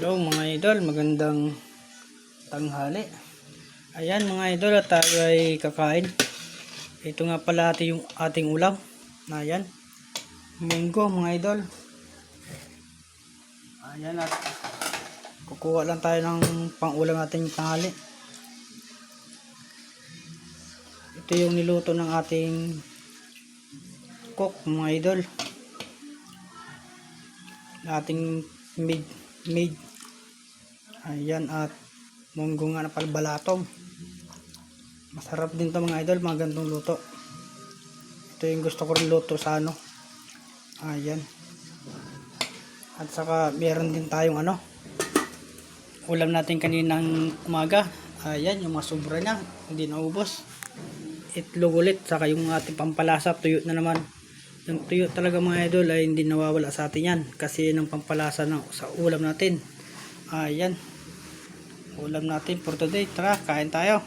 Hello mga idol, magandang tanghali. Ayan mga idol, at tayo ay kakain. Ito nga pala yung ating ulam. Ayan, munggo mga idol. Ayan, at kukuha lang tayo ng pang-ulam natin yung tanghali. Ito yung niluto ng ating cook mga idol. Ating maid. Ayan, at munggo nga na palbalatong. Masarap din to mga idol, mga gantong luto. Ito yung gusto ko rin luto sa ano. Ayan. At saka meron din tayong ulam natin kaninang umaga. Ayan, yung mga sobra niya, hindi naubos. Itlog ulit, saka yung ating pampalasa, tuyo na naman. Yung tuyo talaga mga idol ay hindi nawawala sa atin yan. Kasi yun ang pampalasa sa ulam natin. Ayan. Ulam natin for today. Tara, kain tayo.